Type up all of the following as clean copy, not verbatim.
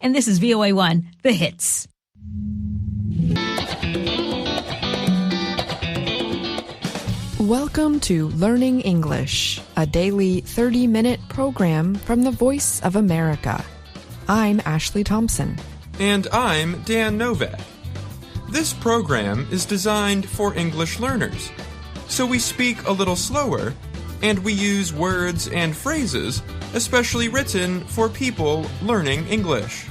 and this is VOA1, The Hits. Welcome to Learning English, a daily 30-minute program from the Voice of America. I'm Ashley Thompson. And I'm Dan Novak. This program is designed for English learners, so we speak a little slower, and we use words and phrases especially written for people learning English.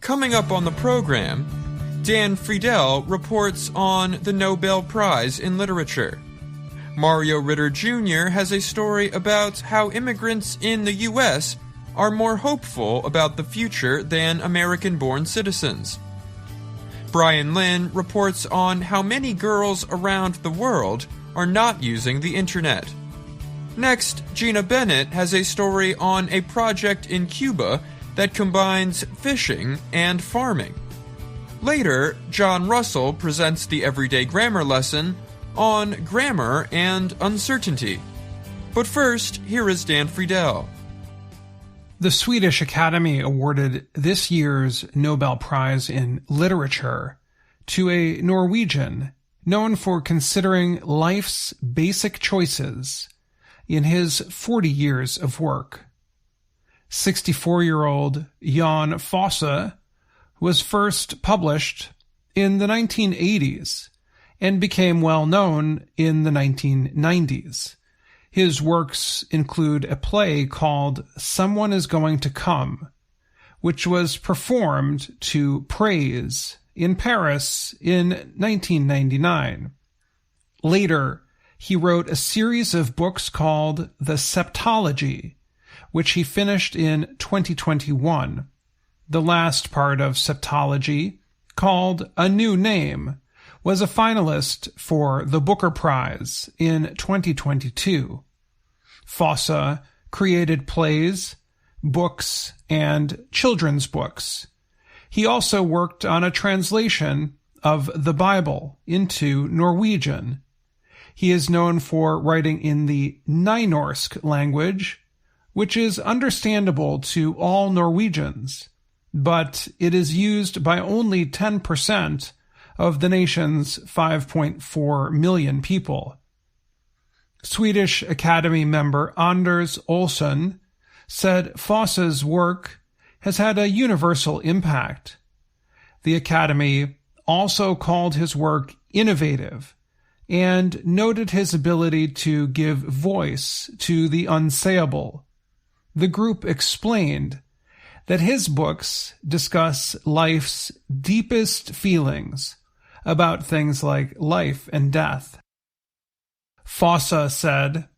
Coming up on the program, Dan Friedel reports on the Nobel Prize in Literature. Mario Ritter Jr. has a story about how immigrants in the U.S. are more hopeful about the future than American-born citizens. Brian Lynn reports on how many girls around the world are not using the internet. Next, Gina Bennett has a story on a project in Cuba that combines fishing and farming. Later, John Russell presents the Everyday Grammar lesson on grammar and uncertainty. But first, here is Dan Friedel. The Swedish Academy awarded this year's Nobel Prize in Literature to a Norwegian known for considering life's basic choices in his 40 years of work. 64-year-old Jan Fosse was first published in the 1980s and became well known in the 1990s. His works include a play called Someone is Going to Come, which was performed to praise in Paris in 1999. Later, he wrote a series of books called The Septology, which he finished in 2021. The last part of Septology, called A New Name, was a finalist for the Booker Prize in 2022. Fosse created plays, books, and children's books. He also worked on a translation of the Bible into Norwegian. He is known for writing in the Nynorsk language, which is understandable to all Norwegians, but it is used by only 10% of the nation's 5.4 million people. Swedish Academy member Anders Olsson said Fosse's work has had a universal impact. The Academy also called his work innovative and noted his ability to give voice to the unsayable. The group explained that his books discuss life's deepest feelings about things like life and death. Fosse said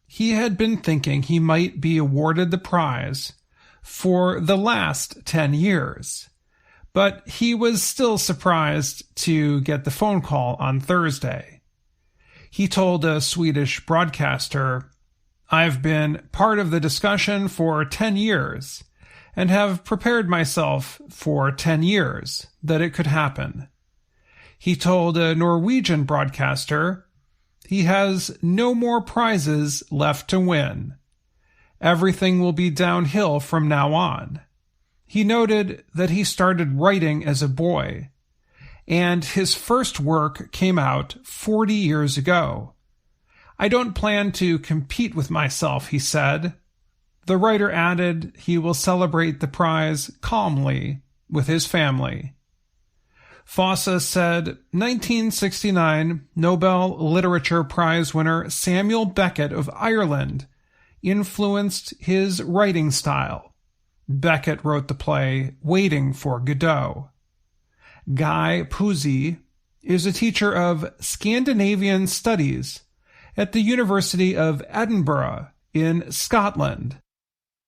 he had been thinking he might be awarded the prize for the last 10 years, but he was still surprised to get the phone call on Thursday. He told a Swedish broadcaster, "I've been part of the discussion for 10 years and have prepared myself for 10 years that it could happen." He told a Norwegian broadcaster he has no more prizes left to win. Everything will be downhill from now on. He noted that he started writing as a boy, and his first work came out 40 years ago. "I don't plan to compete with myself," he said. The writer added he will celebrate the prize calmly with his family. Fosse said 1969 Nobel Literature Prize winner Samuel Beckett of Ireland influenced his writing style. Beckett wrote the play Waiting for Godot. Guy Pusey is a teacher of Scandinavian Studies at the University of Edinburgh in Scotland.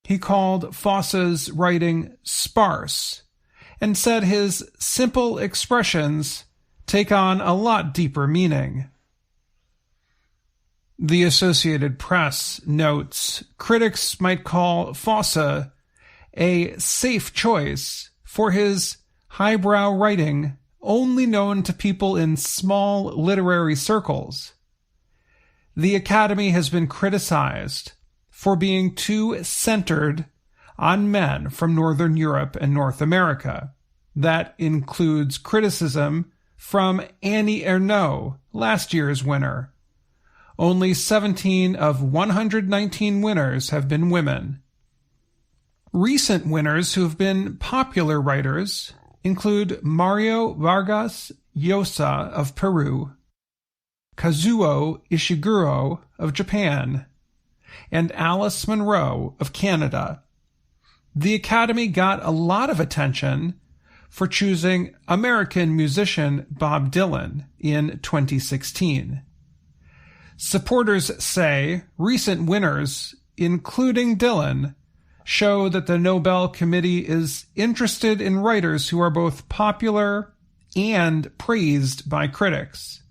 He called Fosse's writing sparse and said his simple expressions take on a lot deeper meaning. The Associated Press notes critics might call Fosse a safe choice for his highbrow writing only known to people in small literary circles. The Academy has been criticized for being too centered on men from Northern Europe and North America. That includes criticism from Annie Ernaux, last year's winner. Only 17 of 119 winners have been women. Recent winners who have been popular writers include Mario Vargas Llosa of Peru, Kazuo Ishiguro of Japan, and Alice Munro of Canada. The Academy got a lot of attention for choosing American musician Bob Dylan in 2016. Supporters say recent winners, including Dylan, show that the Nobel Committee is interested in writers who are both popular and praised by critics.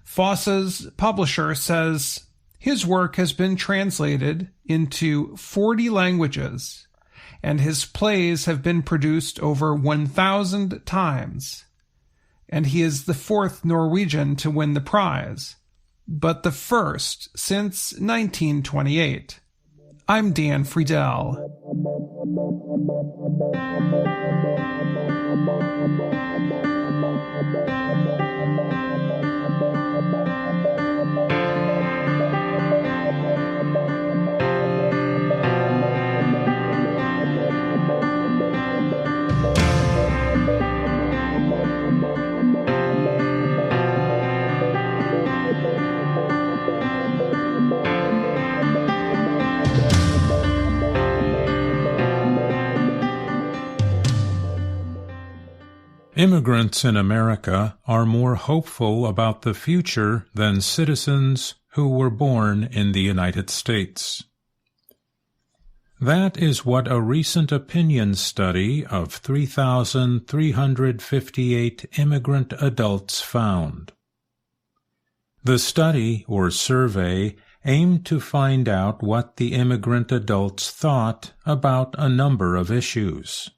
Fosse's publisher says his work has been translated into 40 languages, and his plays have been produced over 1,000 times, and he is the fourth Norwegian to win the prize, but the first since 1928. I'm Dan Friedel. Immigrants in America are more hopeful about the future than citizens who were born in the United States. That is what a recent opinion study of 3,358 immigrant adults found. The study, or survey, aimed to find out what the immigrant adults thought about a number of issues.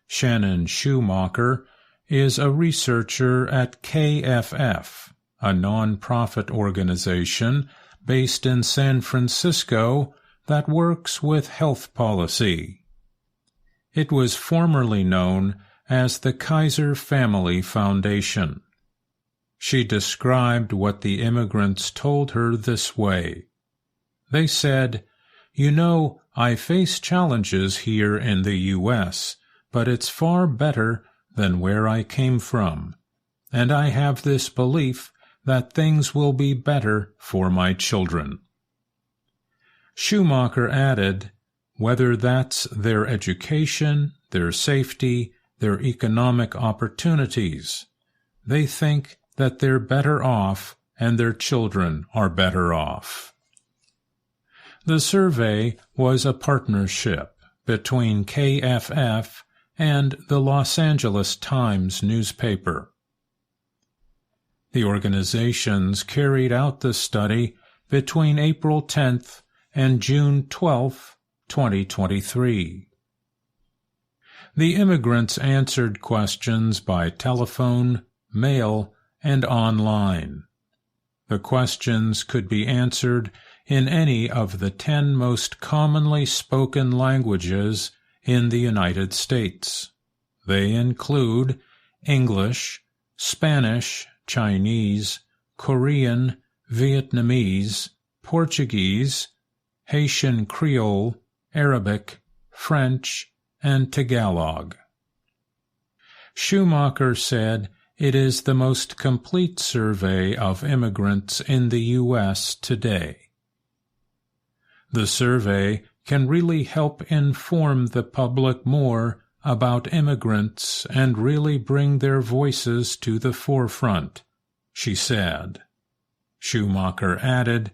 Shannon Schumacher is a researcher at KFF, a non-profit organization based in San Francisco that works with health policy. It was formerly known as the Kaiser Family Foundation. She described what the immigrants told her this way. They said, "You know, I face challenges here in the U.S., but it's far better than where I came from, and I have this belief that things will be better for my children." Schumacher added, whether that's their education, their safety, their economic opportunities, they think that they're better off and their children are better off. The survey was a partnership between KFF and the Los Angeles Times newspaper. The organizations carried out the study between April 10th and June 12, 2023. The immigrants answered questions by telephone, mail, and online. The questions could be answered in any of the 10 most commonly spoken languages in the United States. They include English, Spanish, Chinese, Korean, Vietnamese, Portuguese, Haitian Creole, Arabic, French, and Tagalog. Schumacher said it is the most complete survey of immigrants in the U.S. today. The survey can really help inform the public more about immigrants and really bring their voices to the forefront, she said. Schumacher added,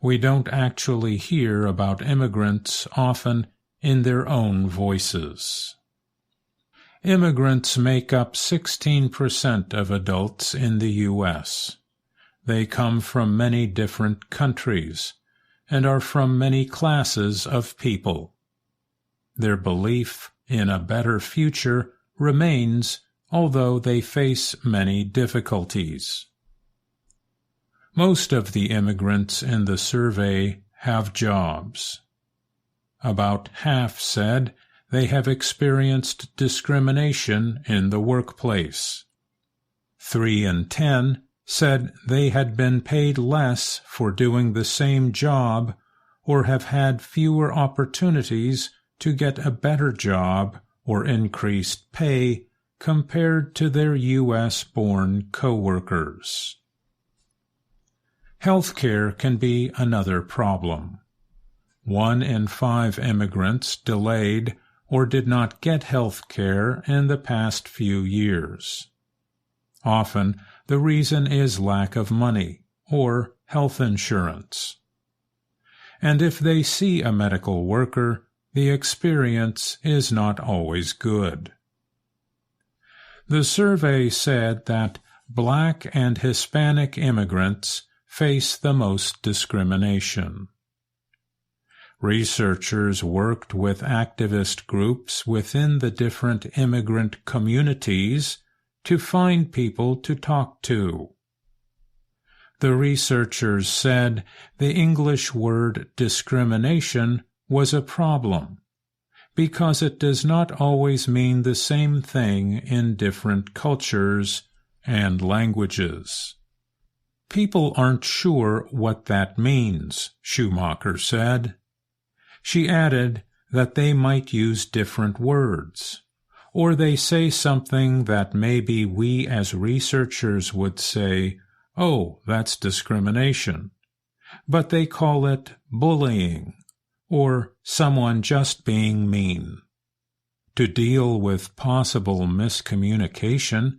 "We don't actually hear about immigrants often in their own voices." Immigrants make up 16% of adults in the U.S. They come from many different countries and are from many classes of people. Their belief in a better future remains, although they face many difficulties. Most of the immigrants in the survey have jobs. About half said they have experienced discrimination in the workplace. 3 in 10 said they had been paid less for doing the same job or have had fewer opportunities to get a better job or increased pay compared to their U.S.-born co-workers. Healthcare can be another problem. 1 in 5 immigrants delayed or did not get health care in the past few years. Often, the reason is lack of money or health insurance. And if they see a medical worker, the experience is not always good. The survey said that Black and Hispanic immigrants face the most discrimination. Researchers worked with activist groups within the different immigrant communities to find people to talk to. The researchers said the English word discrimination was a problem because it does not always mean the same thing in different cultures and languages. People aren't sure what that means, Schumacher said. She added that they might use different words, or they say something that maybe we as researchers would say, "Oh, that's discrimination," but they call it bullying, or someone just being mean. To deal with possible miscommunication,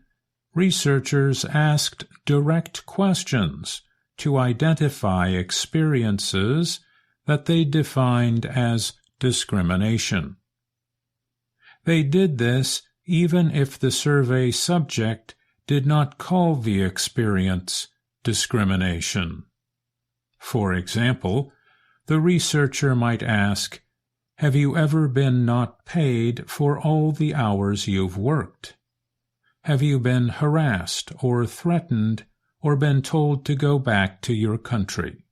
researchers asked direct questions to identify experiences that they defined as discrimination. They did this even if the survey subject did not call the experience discrimination. For example, the researcher might ask, "Have you ever been not paid for all the hours you've worked? Have you been harassed or threatened or been told to go back to your country?"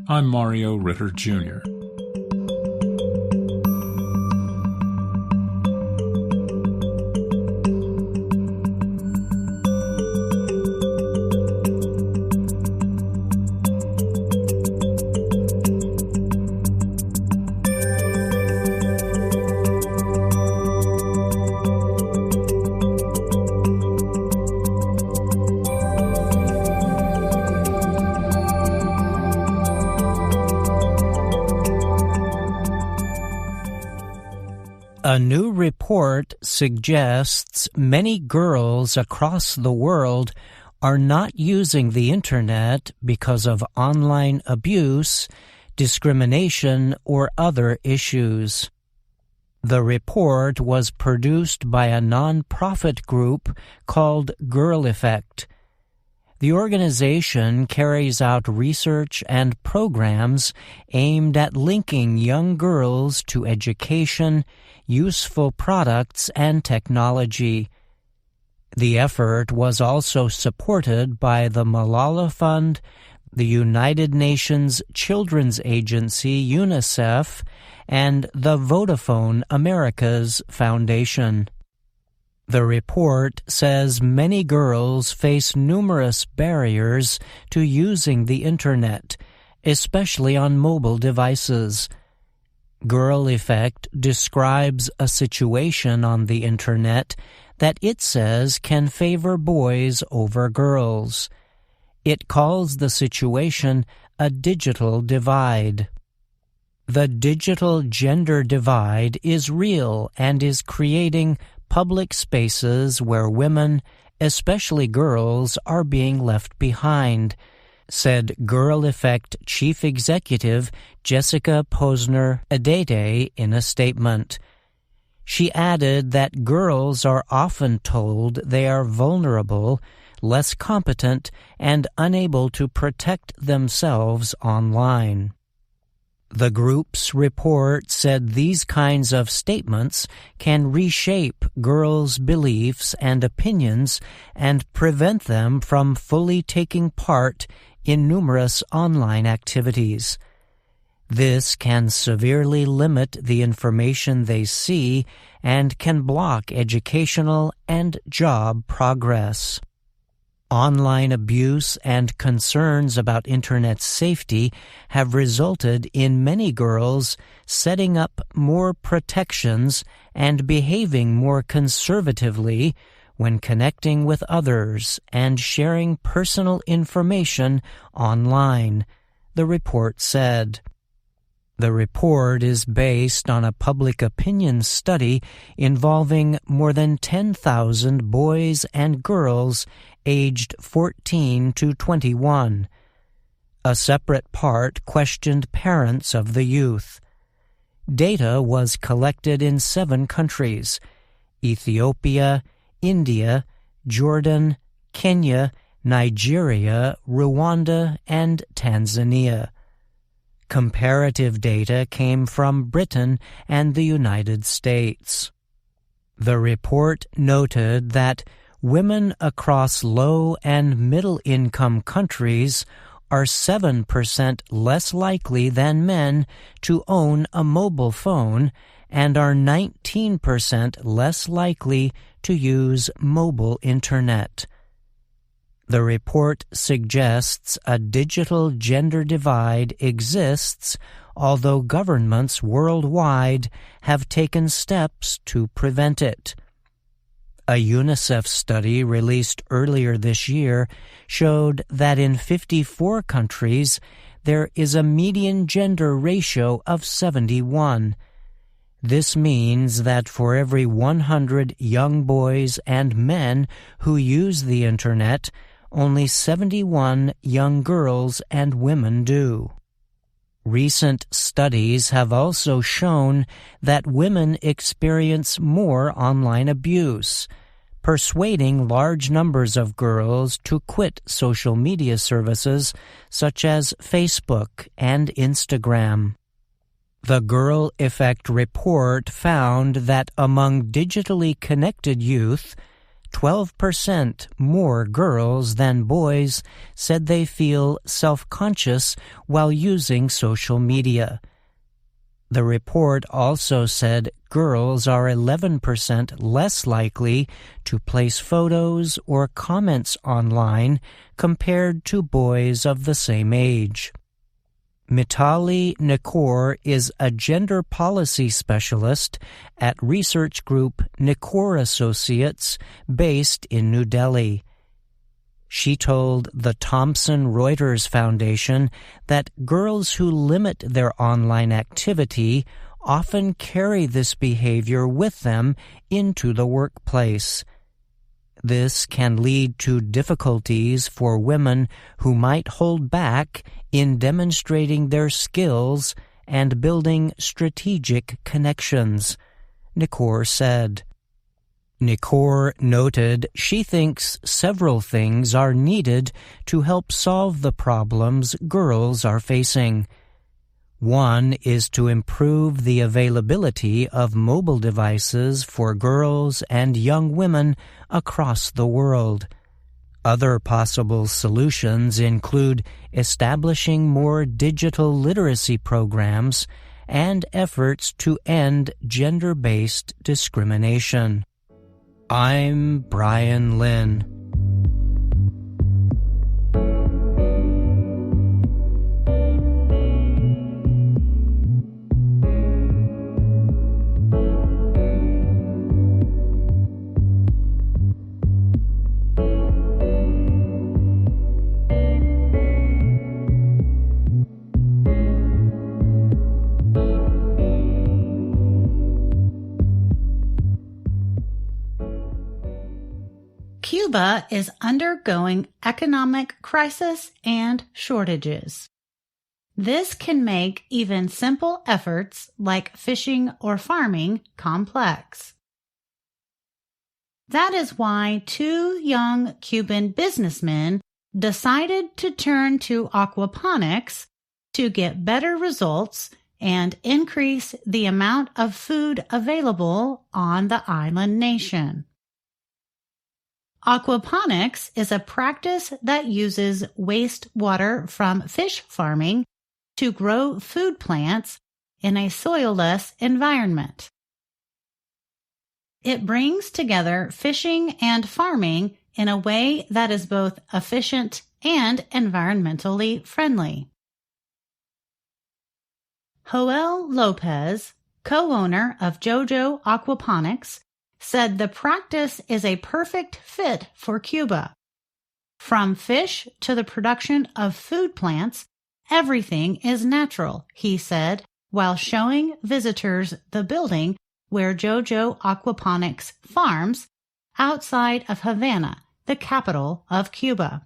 I'm Mario Ritter, Jr. A new report suggests many girls across the world are not using the Internet because of online abuse, discrimination, or other issues. The report was produced by a non-profit group called Girl Effect. The organization carries out research and programs aimed at linking young girls to education, useful products, and technology. The effort was also supported by the Malala Fund, the United Nations Children's Agency UNICEF, and the Vodafone Americas Foundation. The report says many girls face numerous barriers to using the Internet, especially on mobile devices. Girl Effect describes a situation on the Internet that it says can favor boys over girls. It calls the situation a digital divide. The digital gender divide is real and is creating public spaces where women, especially girls, are being left behind, said Girl Effect Chief Executive Jessica Posner-Adede in a statement. She added that girls are often told they are vulnerable, less competent, and unable to protect themselves online. The group's report said these kinds of statements can reshape girls' beliefs and opinions and prevent them from fully taking part in numerous online activities. This can severely limit the information they see and can block educational and job progress. Online abuse and concerns about Internet safety have resulted in many girls setting up more protections and behaving more conservatively when connecting with others and sharing personal information online, the report said. The report is based on a public opinion study involving more than 10,000 boys and girls aged 14 to 21. A separate part questioned parents of the youth. Data was collected in 7 countries: Ethiopia, India, Jordan, Kenya, Nigeria, Rwanda, and Tanzania. Comparative data came from Britain and the United States. The report noted that women across low and middle-income countries are 7% less likely than men to own a mobile phone and are 19% less likely to use mobile Internet. The report suggests a digital gender divide exists, although governments worldwide have taken steps to prevent it. A UNICEF study released earlier this year showed that in 54 countries there is a median gender ratio of 71. This means that for every 100 young boys and men who use the Internet, only 71 young girls and women do. Recent studies have also shown that women experience more online abuse, persuading large numbers of girls to quit social media services such as Facebook and Instagram. The Girl Effect report found that among digitally connected youth, 12% more girls than boys said they feel self-conscious while using social media. The report also said girls are 11% less likely to place photos or comments online compared to boys of the same age. Mitali Nikor is a gender policy specialist at research group Nikor Associates based in New Delhi. She told the Thomson Reuters Foundation that girls who limit their online activity often carry this behavior with them into the workplace. This can lead to difficulties for women who might hold back in demonstrating their skills and building strategic connections, Nikor said. Nikor noted she thinks several things are needed to help solve the problems girls are facing. One is to improve the availability of mobile devices for girls and young women across the world. Other possible solutions include establishing more digital literacy programs and efforts to end gender-based discrimination. I'm Brian Lynn. Cuba is undergoing economic crisis and shortages. This can make even simple efforts like fishing or farming complex. That is why 2 young Cuban businessmen decided to turn to aquaponics to get better results and increase the amount of food available on the island nation. Aquaponics is a practice that uses wastewater from fish farming to grow food plants in a soilless environment. It brings together fishing and farming in a way that is both efficient and environmentally friendly. Joel Lopez, co-owner of JoJo Aquaponics, said the practice is a perfect fit for Cuba. From fish to the production of food plants, everything is natural, he said, while showing visitors the building where JoJo Aquaponics farms outside of Havana, the capital of Cuba.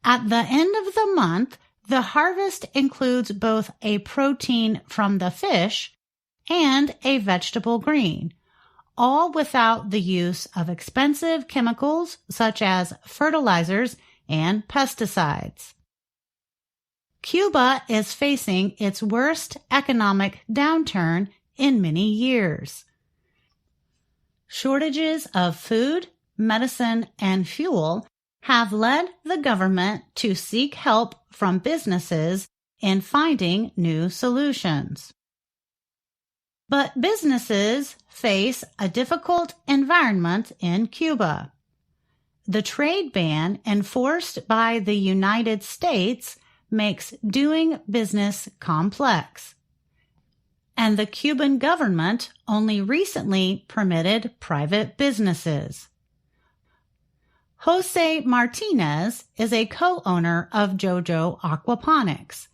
At the end of the month, the harvest includes both a protein from the fish and a vegetable green, all without the use of expensive chemicals such as fertilizers and pesticides. Cuba is facing its worst economic downturn in many years. Shortages of food, medicine, and fuel have led the government to seek help from businesses in finding new solutions. But businesses face a difficult environment in Cuba. The trade ban enforced by the United States makes doing business complex. And the Cuban government only recently permitted private businesses. Jose Martinez is a co-owner of JoJo Aquaponics.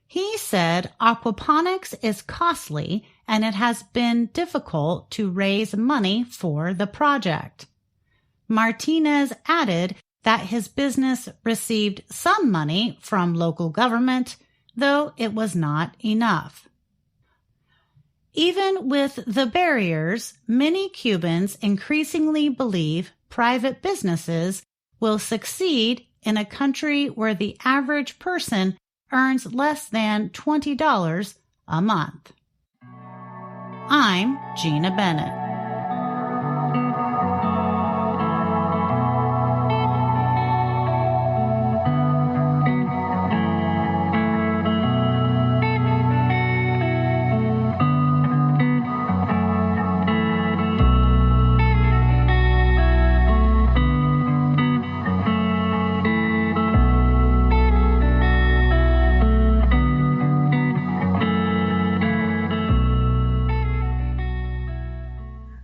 He said aquaponics is costly and it has been difficult to raise money for the project. Martinez added that his business received some money from local government, though it was not enough. Even with the barriers, many Cubans increasingly believe private businesses will succeed in a country where the average person earns less than $20 a month. I'm Gina Bennett.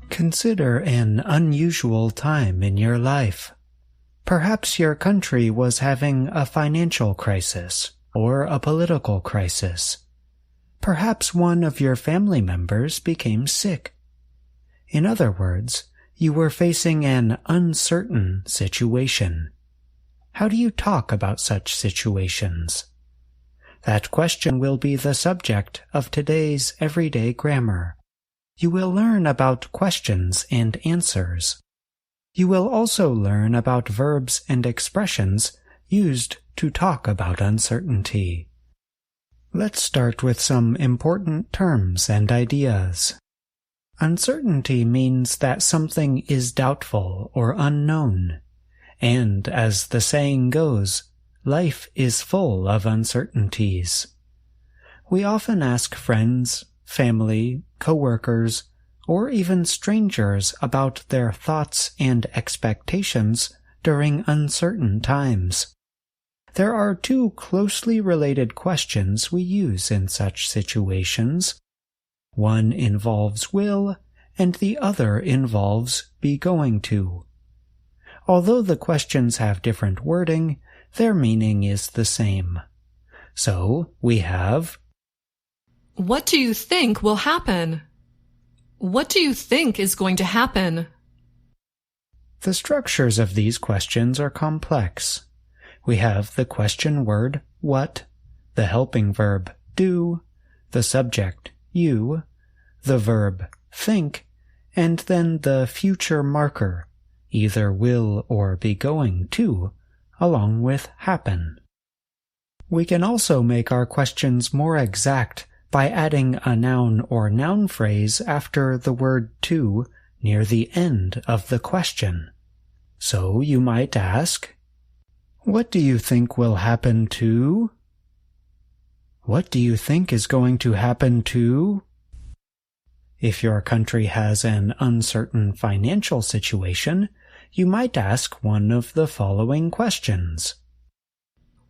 Consider an unusual time in your life. Perhaps your country was having a financial crisis or a political crisis. Perhaps one of your family members became sick. In other words, you were facing an uncertain situation. How do you talk about such situations? That question will be the subject of today's Everyday Grammar. You will learn about questions and answers. You will also learn about verbs and expressions used to talk about uncertainty. Let's start with some important terms and ideas. Uncertainty means that something is doubtful or unknown. And as the saying goes, life is full of uncertainties. We often ask friends, family, coworkers, or even strangers about their thoughts and expectations during uncertain times. There are two closely related questions we use in such situations. One involves will, and the other involves be going to. Although the questions have different wording, their meaning is the same. So, we have: what do you think will happen? What do you think is going to happen? The structures of these questions are complex. We have the question word, what, the helping verb, do, the subject, you, the verb, think, and then the future marker, either will or be going to, along with happen. We can also make our questions more exact by adding a noun or noun phrase after the word to near the end of the question. So you might ask, what do you think will happen to? What do you think is going to happen to? If your country has an uncertain financial situation, you might ask one of the following questions.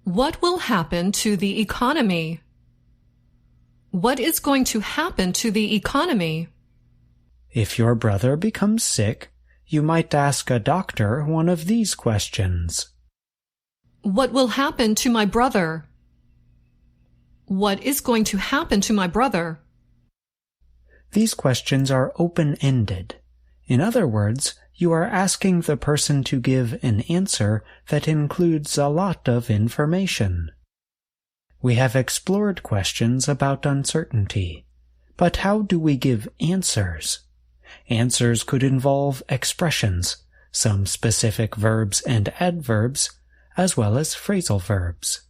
What will happen to the economy? What is going to happen to the economy? If your brother becomes sick, you might ask a doctor one of these questions. What will happen to my brother? What is going to happen to my brother? These questions are open-ended. In other words, you are asking the person to give an answer that includes a lot of information. We have explored questions about uncertainty. But how do we give answers? Answers could involve expressions, some specific verbs and adverbs, as well as phrasal verbs.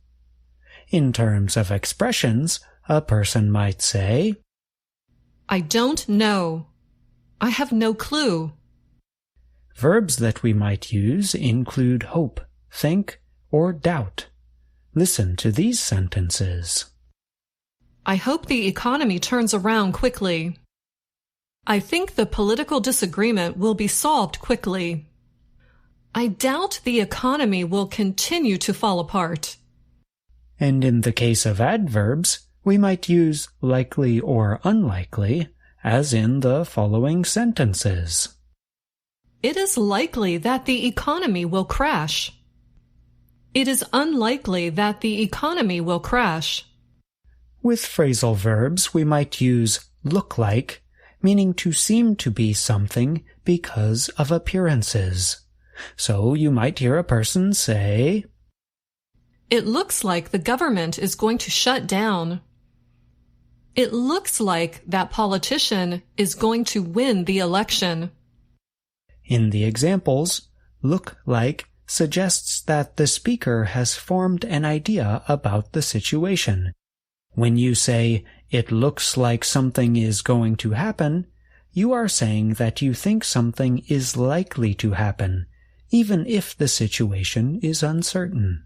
In terms of expressions, a person might say, I don't know. I have no clue. Verbs that we might use include hope, think, or doubt. Listen to these sentences. I hope the economy turns around quickly. I think the political disagreement will be solved quickly. I doubt the economy will continue to fall apart. And in the case of adverbs, we might use likely or unlikely, as in the following sentences. It is likely that the economy will crash. It is unlikely that the economy will crash. With phrasal verbs, we might use look like, meaning to seem to be something because of appearances. So you might hear a person say, It looks like the government is going to shut down. It looks like that politician is going to win the election. In the examples, look like suggests that the speaker has formed an idea about the situation. When you say, it looks like something is going to happen, you are saying that you think something is likely to happen, even if the situation is uncertain.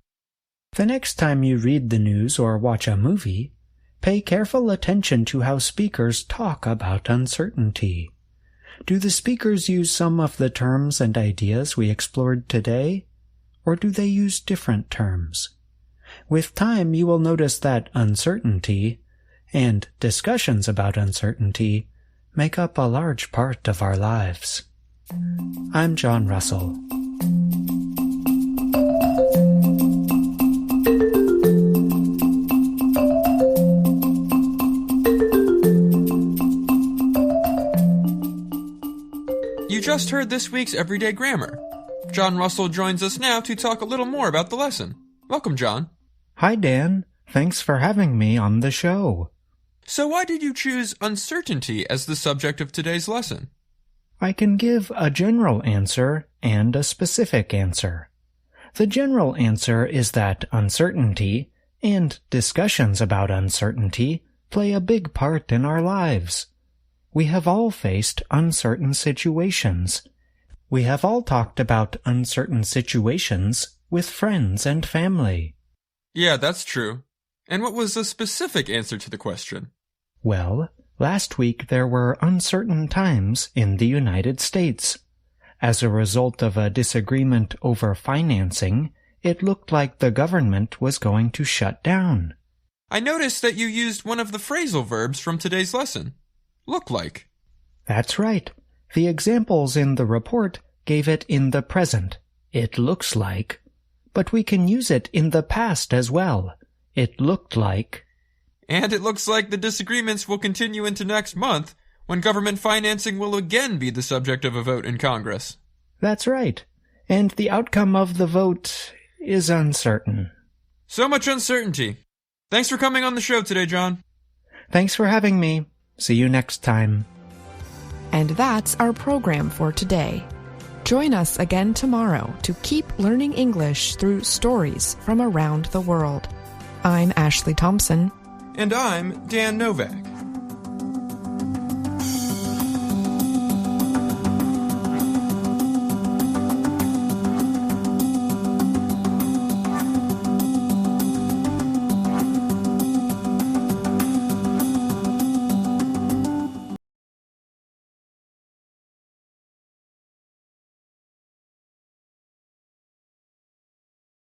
The next time you read the news or watch a movie, pay careful attention to how speakers talk about uncertainty. Do the speakers use some of the terms and ideas we explored today, or do they use different terms? With time, you will notice that uncertainty and discussions about uncertainty make up a large part of our lives. I'm John Russell. You just heard this week's Everyday Grammar. John Russell joins us now to talk a little more about the lesson. Welcome, John. Hi, Dan. Thanks for having me on the show. So why did you choose uncertainty as the subject of today's lesson? I can give a general answer and a specific answer. The general answer is that uncertainty and discussions about uncertainty play a big part in our lives. We have all faced uncertain situations. We have all talked about uncertain situations with friends and family. Yeah, that's true. And what was the specific answer to the question? Well, last week there were uncertain times in the United States. As a result of a disagreement over financing, it looked like the government was going to shut down. I noticed that you used one of the phrasal verbs from today's lesson. Look like. That's right. The examples in the report gave it in the present. It looks like. But we can use it in the past as well. It looked like. And it looks like the disagreements will continue into next month, when government financing will again be the subject of a vote in Congress. That's right. And the outcome of the vote is uncertain. So much uncertainty. Thanks for coming on the show today, John. Thanks for having me. See you next time. And that's our program for today. Join us again tomorrow to keep learning English through stories from around the world. I'm Ashley Thompson. And I'm Dan Novak.